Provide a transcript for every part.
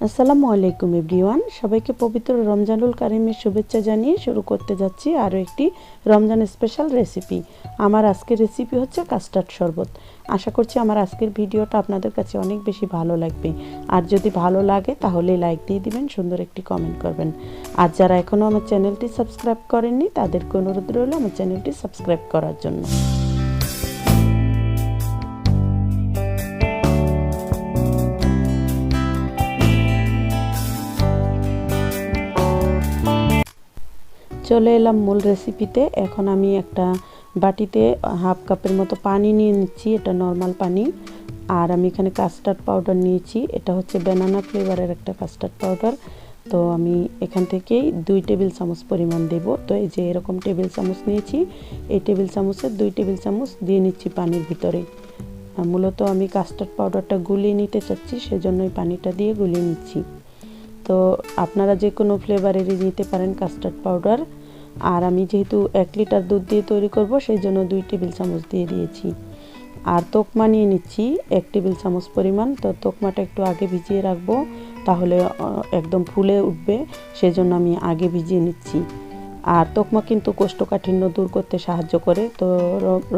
আসসালামু আলাইকুম এভরিওয়ান, সবাইকে পবিত্র রমজানুল কারিমের শুভেচ্ছা জানিয়ে শুরু করতে যাচ্ছি আরও একটি রমজান স্পেশাল রেসিপি। আমার আজকের রেসিপি হচ্ছে কাস্টার্ড শরবত। আশা করছি আমার আজকের ভিডিওটা আপনাদের কাছে অনেক বেশি ভালো লাগবে। আর যদি ভালো লাগে তাহলে লাইক দিয়ে দিবেন, সুন্দর একটি কমেন্ট করবেন। আর যারা এখনও আমার চ্যানেলটি সাবস্ক্রাইব করেননি তাদেরকে অনুরোধ রইল আমার চ্যানেলটি সাবস্ক্রাইব করার জন্য। চলে এলাম মূল রেসিপিতে। এখন আমি একটা বাটিতে হাফ কাপের মতো পানি নিয়ে নিচ্ছি, এটা নর্মাল পানি। আর আমি এখানে কাস্টার্ড পাউডার নিয়েছি, এটা হচ্ছে ব্যানানা ফ্লেভারের একটা কাস্টার্ড পাউডার। তো আমি এখান থেকেই 2 টেবিল চামচ পরিমাণ দেব। তো এই যে এরকম টেবিল চামচ নিয়েছি, এই টেবিল চামচের 2 টেবিল চামচ দিয়ে নিচ্ছি পানির ভিতরে। মূলত আমি কাস্টার্ড পাউডারটা গুলিয়ে নিতে চাচ্ছি, সেজন্যই পানিটা দিয়ে গুলিয়ে নিচ্ছি। তো আপনারা যে কোনো ফ্লেভারেরই নিতে পারেন কাস্টার্ড পাউডার। আর আমি যেহেতু 1 লিটার দুধ দিয়ে তৈরি করব, সেই জন্য 2 টেবিল চামচ দিয়ে দিয়েছি। আর তোকমা নিয়ে নিচ্ছি 1 টেবিল চামচ পরিমাণ। তো তোকমাটা একটু আগে ভিজিয়ে রাখবো, তাহলে একদম ফুলে উঠবে, সেজন্য আমি আগে ভিজিয়ে নিচ্ছি। আর তোকমা কিন্তু কোষ্ঠকাঠিন্য দূর করতে সাহায্য করে। তো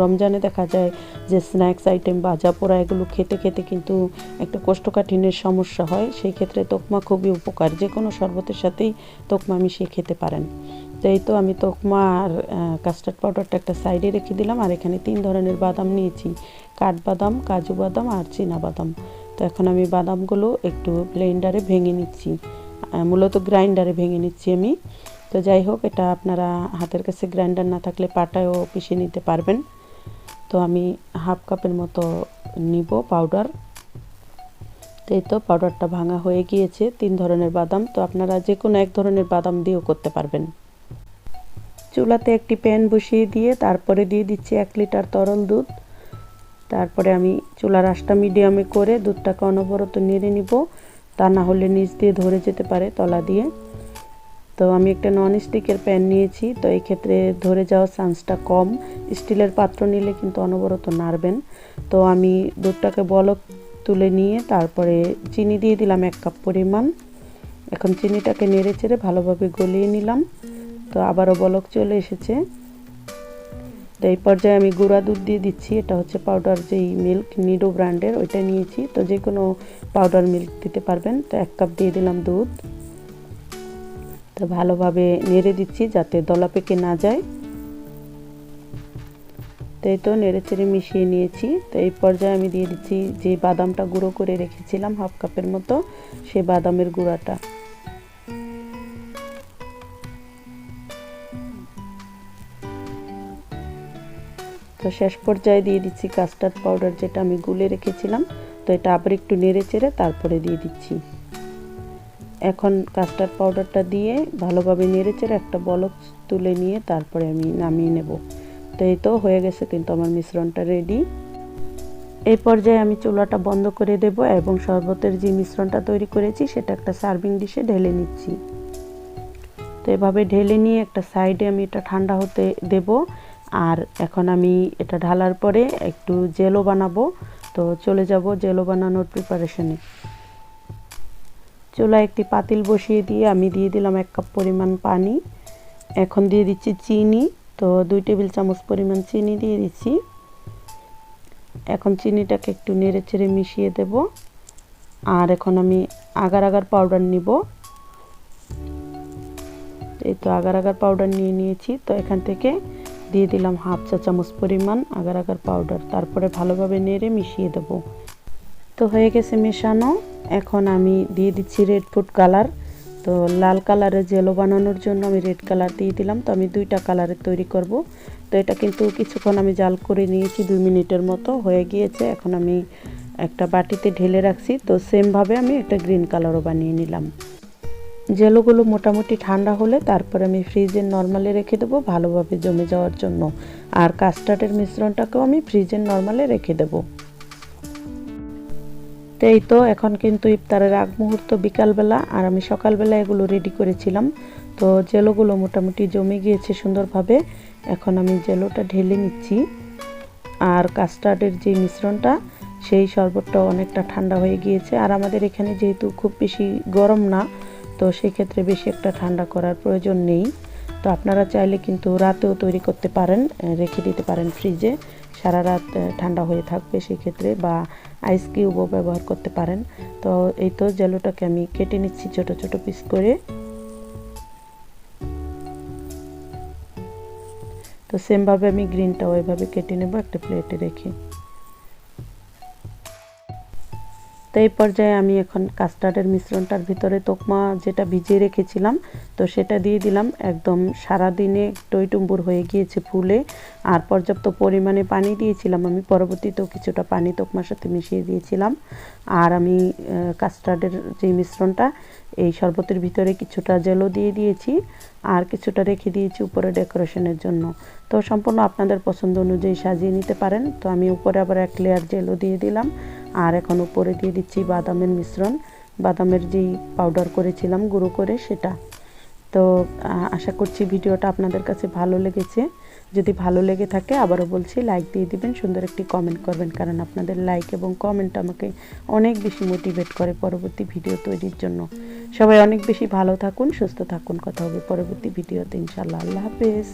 রমজানে দেখা যায় যে স্ন্যাক্স আইটেম ভাজা পোড়া এগুলো খেতে খেতে কিন্তু একটা কোষ্ঠকাঠিন্যের সমস্যা হয়, সেই ক্ষেত্রে তোকমা খুবই উপকার। যে কোনো শরবতের সাথেই তোকমা মিশিয়ে খেতে পারেন। তো এই তো আমি তোকমা আর কাস্টার্ড পাউডারটা একটা সাইডে রেখে দিলাম। আর এখানে 3 ধরনের বাদাম নিয়েছি, কাঠবাদাম, কাজু বাদাম আর চীনা বাদাম। তো এখন আমি বাদামগুলো একটু ব্লেন্ডারে ভেঙে নিচ্ছি, মূলত গ্রাইন্ডারে ভেঙে নিচ্ছি আমি। তো যাই হোক, এটা আপনারা হাতের কাছে গ্রাইন্ডার না থাকলে পাটায়ও পিষে নিতে পারবেন। তো আমি হাফ কাপের মতো নিব পাউডার। তো এই তো পাউডারটা ভাঙা হয়ে গিয়েছে। 3 ধরনের বাদাম, তো আপনারা যে কোনো 1 ধরনের বাদাম দিয়েও করতে পারবেন। চুলাতে একটি প্যান বসিয়ে দিয়ে তারপরে দিয়ে দিচ্ছি 1 লিটার তরল দুধ। তারপরে আমি চুলার আঁচটা মিডিয়ামে করে দুধটাকে অনবরত নেড়ে নিব, তা না হলে নিচ দিয়ে ধরে যেতে পারে তলা দিয়ে। তো আমি একটা নন স্টিকের প্যান নিয়েছি, তো এই ক্ষেত্রে ধরে যাওয়ার চান্সটা কম। স্টিলের পাত্র নিলে কিন্তু অনবরত নাড়বেন। তো আমি দুধটাকে বলক তুলে নিয়ে তারপরে চিনি দিয়ে দিলাম 1 কাপ পরিমাণ। এখন চিনিটাকে নেড়ে চেড়ে ভালোভাবে গলিয়ে নিলাম। তো আবারও বলক চলে এসেছে। তো এই পর্যায়ে আমি গুঁড়া দুধ দিয়ে দিচ্ছি, এটা হচ্ছে পাউডার যেই মিল্ক নিডো ব্র্যান্ডের, ওইটা নিয়েছি। তো যে কোনো পাউডার মিল্ক দিতে পারবেন। তো 1 কাপ দিয়ে দিলাম দুধ। তো ভালোভাবে নেড়ে দিচ্ছি যাতে দলা পেকে না যায়। তো এই তো নেড়ে চেড়ে মিশিয়ে নিয়েছি। তো এই পর্যায়ে আমি দিয়ে দিচ্ছি যে বাদামটা গুঁড়ো করে রেখেছিলাম হাফ কাপের মতো, সেই বাদামের গুঁড়াটা। তো শেষ পর্যায়ে দিয়ে দিচ্ছি কাস্টার্ড পাউডার, যেটা আমি গুলে রেখেছিলাম। তো এটা আবার একটু নেড়ে চেড়ে তারপরে দিয়ে দিচ্ছি। এখন কাস্টার্ড পাউডারটা দিয়ে ভালোভাবে নেড়ে চেড়ে একটা বলক তুলে নিয়ে তারপরে আমি নামিয়ে নেব। তো এই তো হয়ে গেছে কিন্তু আমার মিশ্রণটা রেডি। এই পর্যায়ে আমি চুলাটা বন্ধ করে দেব এবং শরবতের যে মিশ্রণটা তৈরি করেছি সেটা একটা সার্ভিং ডিশে ঢেলে নিচ্ছি। তো এভাবে ঢেলে নিয়ে একটা সাইডে আমি এটা ঠান্ডা হতে দেব। আর এখন আমি এটা ঢালার পরে একটু জেলো বানাবো। তো চলে যাব জেলো বানানোর প্রিপারেশনে। চুলায় একটি পাতিল বসিয়ে দিয়ে আমি দিয়ে দিলাম 1 কাপ পরিমাণ পানি। এখন দিয়ে দিচ্ছি চিনি। তো 2 টেবিল চামচ পরিমাণ চিনি দিয়ে দিচ্ছি। এখন চিনিটাকে একটু নেড়ে চেড়ে মিশিয়ে দেব। আর এখন আমি আগার আগার পাউডার নিব। এই তো আগার আগার পাউডার নিয়ে নিয়েছি। তো এখান থেকে দিয়ে দিলাম হাফ চা চামচ পরিমাণ আগার আগার পাউডার। তারপরে ভালোভাবে নেড়ে মিশিয়ে দেব। তো হয়ে গেছে মেশানো। এখন আমি দিয়ে দিচ্ছি রেড ফুড কালার। তো লাল কালারের জেলো বানানোর জন্য আমি রেড কালার দিয়ে দিলাম। তো আমি 2টা কালারের তৈরি করব। তো এটা কিন্তু কিছুক্ষণ আমি জাল করে নিয়েছি, 2 মিনিটের মতো হয়ে গিয়েছে। এখন আমি একটা বাটিতে ঢেলে রাখছি। তো সেমভাবে আমি একটা গ্রিন কালারও বানিয়ে নিলাম। জেলোগুলো মোটামুটি ঠান্ডা হলে তারপরে আমি ফ্রিজের নর্মালে রেখে দেবো ভালোভাবে জমে যাওয়ার জন্য। আর কাস্টার্ডের মিশ্রণটাকেও আমি ফ্রিজের নর্মালে রেখে দেবো। তো এই তো এখন কিন্তু ইফতারের আগ মুহূর্ত বিকালবেলা, আর আমি সকালবেলা এগুলো রেডি করেছিলাম। তো জেলোগুলো মোটামুটি জমে গিয়েছে সুন্দরভাবে। এখন আমি জেলোটা ঢেলে নিচ্ছি। আর কাস্টার্ডের যে মিশ্রণটা সেই শরবতটা অনেকটা ঠান্ডা হয়ে গিয়েছে। আর আমাদের এখানে যেহেতু খুব বেশি গরম না, তো সেক্ষেত্রে বেশি একটা ঠান্ডা করার প্রয়োজন নেই। তো আপনারা চাইলে কিন্তু রাতেও তৈরি করতে পারেন, রেখে দিতে পারেন ফ্রিজে, সারা রাত ঠান্ডা হয়ে থাকবে সেক্ষেত্রে, বা আইস কিউবও ব্যবহার করতে পারেন। তো এই তো জেলোটাকে আমি কেটে নিচ্ছি ছোট ছোট পিস করে। তো সেমভাবে আমি গ্রিনটাও এভাবে কেটে নেব একটা প্লেটে রেখে। তো এই পর্যায়ে আমি এখন কাস্টার্ডের মিশ্রণটার ভিতরে তোকমা যেটা ভিজিয়ে রেখেছিলাম, তো সেটা দিয়ে দিলাম। একদম সারাদিনে টইটুম্বুর হয়ে গিয়েছে ফুলে, আর পর্যাপ্ত পরিমাণে পানি দিয়েছিলাম আমি, পরবর্তীতেও কিছুটা পানি তোকমার সাথে মিশিয়ে দিয়েছিলাম। আর আমি কাস্টার্ডের যে মিশ্রণটা, এই শরবতের ভিতরে কিছুটা জেলো দিয়ে দিয়েছি, আর কিছুটা রেখে দিয়েছি উপরে ডেকোরেশনের জন্য। তো সম্পূর্ণ আপনাদের পছন্দ অনুযায়ী সাজিয়ে নিতে পারেন। তো আমি উপরে আবার এক লেয়ার জেলো দিয়ে দিলাম, আর এখন উপরে দিয়ে দিচ্ছি বাদামের মিশ্রণ, বাদামের যেই পাউডার করেছিলাম গুঁড়ো করে সেটা। তো আশা করছি ভিডিওটা আপনাদের কাছে ভালো লেগেছে। যদি ভালো লেগে থাকে আবারও বলছি লাইক দিয়ে দিবেন, সুন্দর একটি কমেন্ট করবেন, কারণ আপনাদের লাইক এবং কমেন্ট আমাকে অনেক বেশি মোটিভেট করে পরবর্তী ভিডিও তৈরির জন্য। সবাই অনেক বেশি ভালো থাকুন, সুস্থ থাকুন। কথা হবে পরবর্তী ভিডিওতে ইনশাআল্লাহ। আল্লাহ হাফেজ।